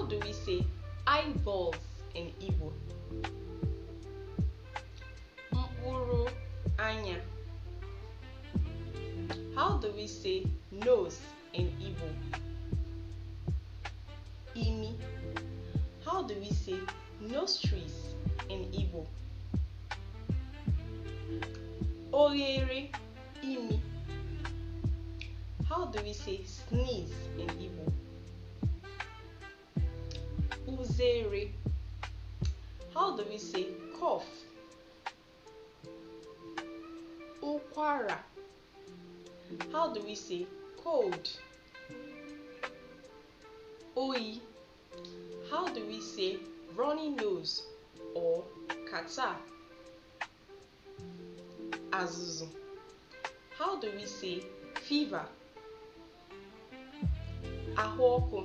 do we say eyeballs in Igbo? Mkpụrụ anya. How do we say nose in Igbo? Imi. How do we say nostrils in Igbo? Oghere imi. How do we say sneeze in Igbo? Uzere. How do we say cough? Ukwara. How do we say cold? Oyi. How do we say runny nose or catarrh? Azuzu. How do we say fever? Ahụ ọkụ.